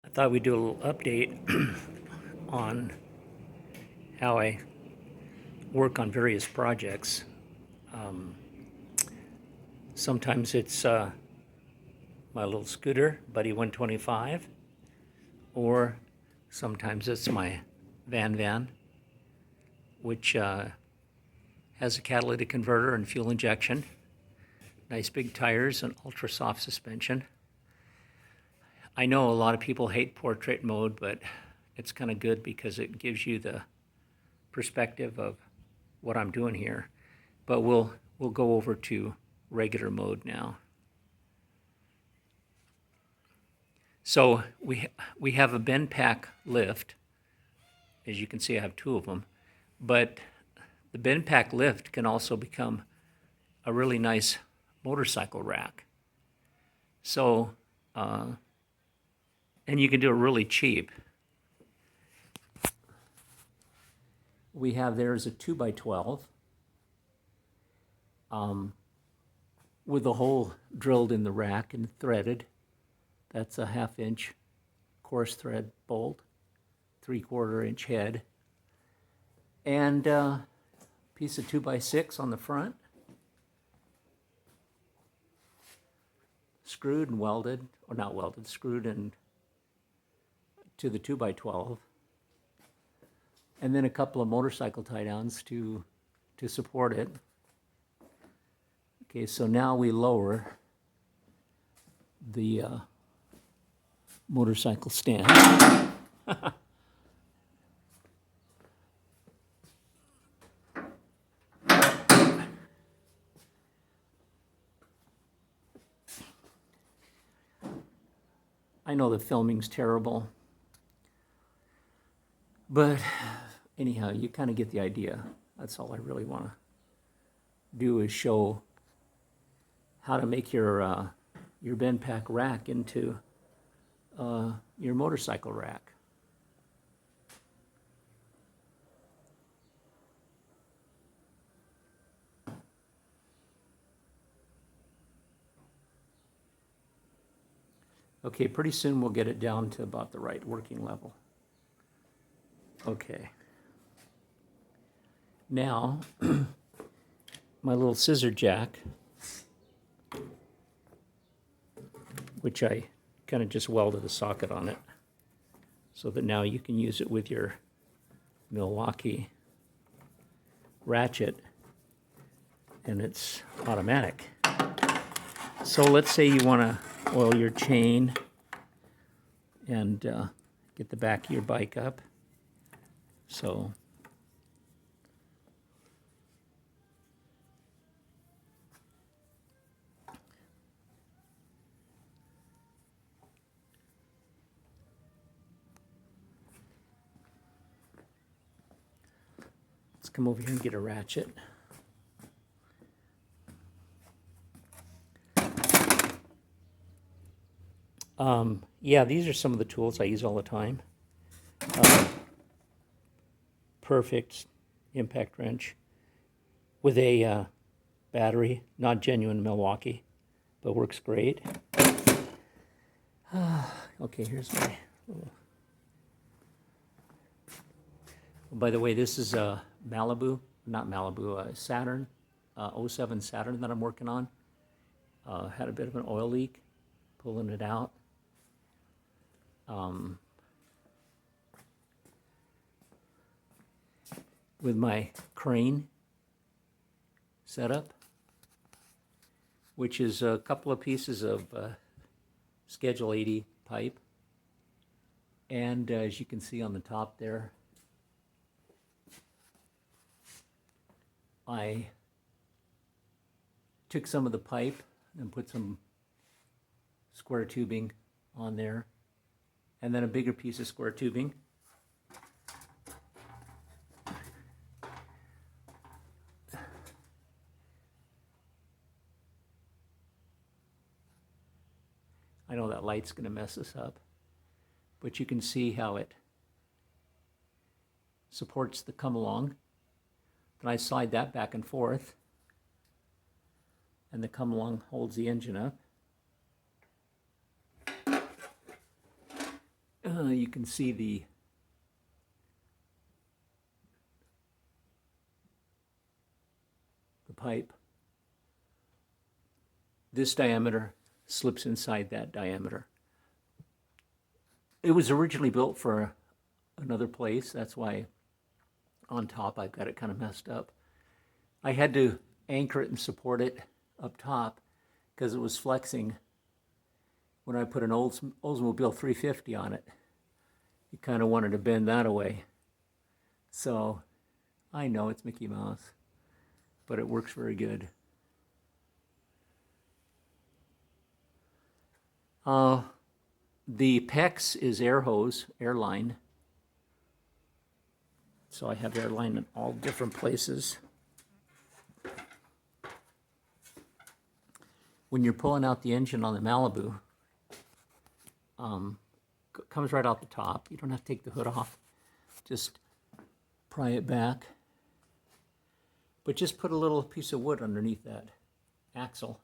I thought we'd do a little update on how I work on various projects. Sometimes it's my little scooter, Buddy 125, or sometimes it's my van, which has a catalytic converter and fuel injection, nice big tires, and ultra soft suspension. I know a lot of people hate portrait mode, but it's kind of good because it gives you the perspective of what I'm doing here. But we'll go over to regular mode now. So we have a BendPak lift. As you can see, I have two of them. But the BendPak lift can also become a really nice motorcycle rack. So, and you can do it really cheap. We have there is a 2x12 with a hole drilled in the rack and threaded. That's a 1/2 inch coarse thread bolt, 3/4 inch head, and a piece of 2x6 on the front, screwed and welded, or not welded, screwed and to the 2x12, and then a couple of motorcycle tie downs to support it. Okay, so now we lower the motorcycle stand. I know the filming's terrible, but anyhow, you kind of get the idea. That's all I really want to do, is show how to make your BendPak rack into your motorcycle rack. Okay, pretty soon we'll get it down to about the right working level. Okay. Now, my little scissor jack, which I kind of just welded a socket on it, so that now you can use it with your Milwaukee ratchet, and it's automatic. So let's say you want to oil your chain and get the back of your bike up. So let's come over here and get a ratchet. Yeah, these are some of the tools I use all the time. Perfect impact wrench with a battery, not genuine Milwaukee, but works great. Okay, here's my little... Oh, by the way, this is a Saturn, 07 Saturn that I'm working on. Had a bit of an oil leak, pulling it out. With my crane setup, which is a couple of pieces of Schedule 80 pipe, and as you can see on the top there, I took some of the pipe and put some square tubing on there, and then a bigger piece of square tubing. I know that light's going to mess this up, but you can see how it supports the come along. Then I slide that back and forth, and the come along holds the engine up. You can see the pipe. This diameter slips inside that diameter. It was originally built for another place. That's why on top I've got it kind of messed up. I had to anchor it and support it up top because it was flexing when I put an Oldsmobile 350 on it. It kind of wanted to bend that away. So I know it's Mickey Mouse, but it works very good. The PEX is air hose, airline. So I have airline in all different places. When you're pulling out the engine on the Malibu, comes right out the top. You don't have to take the hood off. Just pry it back. But just put a little piece of wood underneath that axle,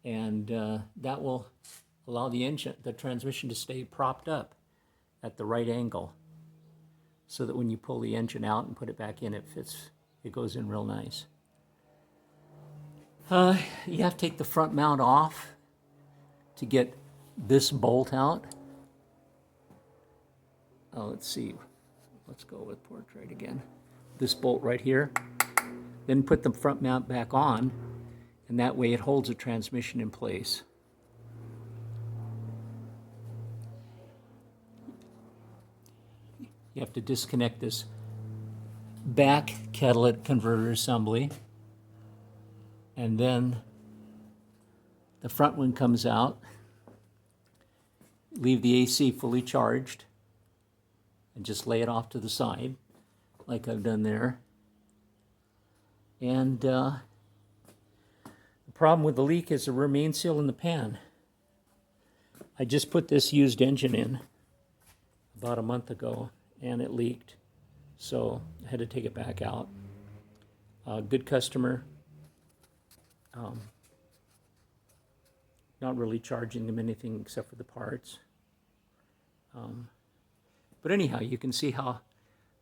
and that will allow the transmission to stay propped up at the right angle, so that when you pull the engine out and put it back in, it fits. It goes in real nice. You have to take the front mount off to get this bolt out. Let's see. Let's go with portrait again. This bolt right here. Then put the front mount back on, and that way it holds the transmission in place. You have to disconnect this back catalytic converter assembly, and then the front one comes out. Leave the AC fully charged and just lay it off to the side like I've done there. And the problem with the leak is the rear main seal in the pan. I just put this used engine in about a month ago, and it leaked, so I had to take it back out. Good customer. Not really charging them anything except for the parts. But anyhow, you can see how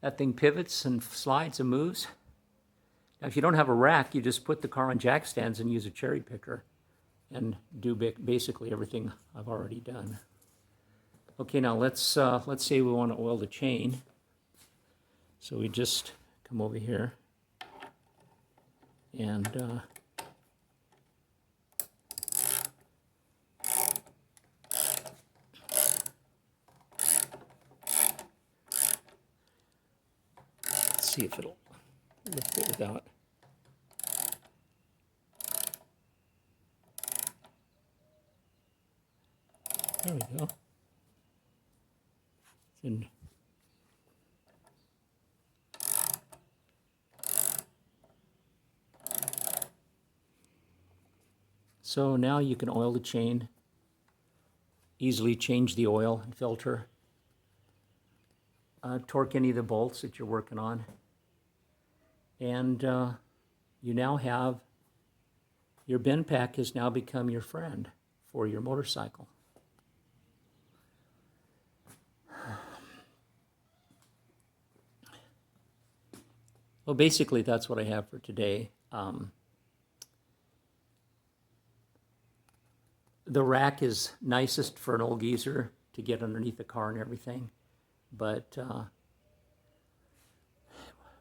that thing pivots and slides and moves. Now, if you don't have a rack, you just put the car on jack stands and use a cherry picker and do basically everything I've already done. Okay, now let's say we want to oil the chain. So we just come over here and let's see if it'll lift it without. There we go. And so now you can oil the chain, easily change the oil and filter, torque any of the bolts that you're working on, and you now have your bend pack has now become your friend for your motorcycle. Well, basically, that's what I have for today. The rack is nicest for an old geezer to get underneath the car and everything, but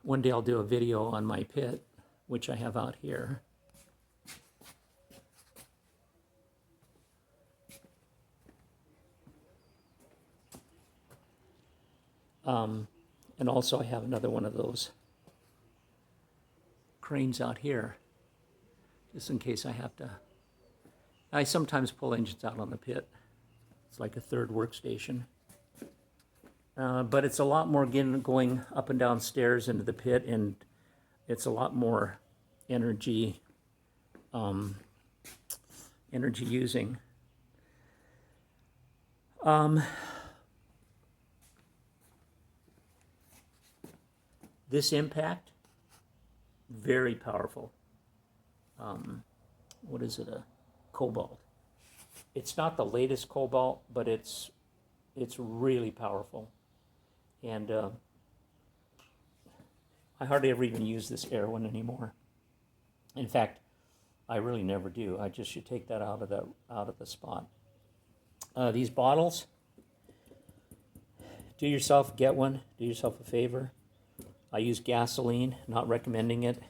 one day I'll do a video on my pit, which I have out here. And also I have another one of those cranes out here, just in case I have to. I sometimes pull engines out on the pit. It's like a third workstation. But it's a lot more going up and down stairs into the pit, and it's a lot more energy using. This impact, very powerful. What is it? A Cobalt. It's not the latest Cobalt, but it's It's really powerful. And I hardly ever even use this air one anymore. In fact, I really never do. I just should take that out of the spot. These bottles, get yourself a favor. I use gasoline, not recommending it,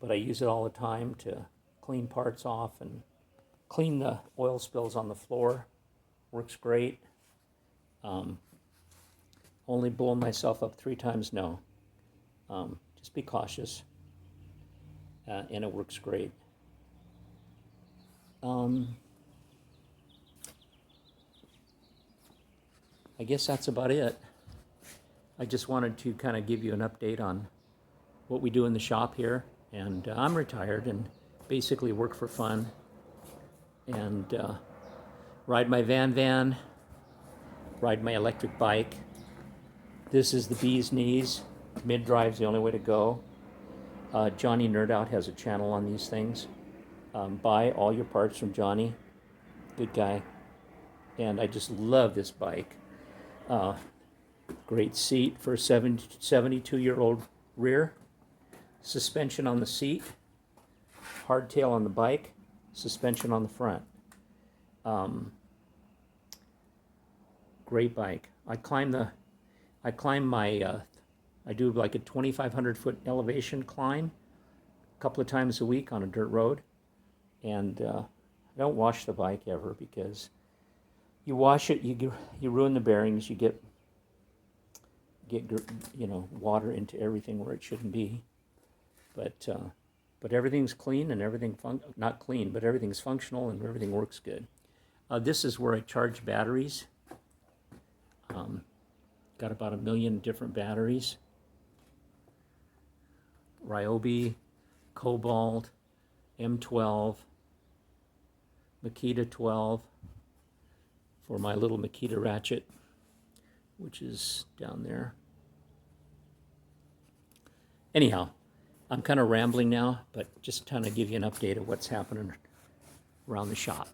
but I use it all the time to clean parts off and clean the oil spills on the floor. Works great. Only blowing myself up 3 times, no. Just be cautious, and it works great. I guess that's about it. I just wanted to kind of give you an update on what we do in the shop here. And I'm retired and basically work for fun and ride my van, ride my electric bike. This is the bee's knees. Mid-drive's the only way to go. Johnny Nerd Out has a channel on these things. Buy all your parts from Johnny. Good guy. And I just love this bike. Great seat for a 72-year-old rear. Suspension on the seat. Hardtail on the bike. Suspension on the front. Great bike. I do like a 2,500 foot elevation climb a couple of times a week on a dirt road. And I don't wash the bike ever, because you wash it, you ruin the bearings, you get water into everything where it shouldn't be. But everything's clean and not clean, but everything's functional and everything works good. This is where I charge batteries. Got about 1 million different batteries. Ryobi, Cobalt, M12, Makita 12 for my little Makita ratchet, which is down there. Anyhow, I'm kind of rambling now, but just kind of give you an update of what's happening around the shop.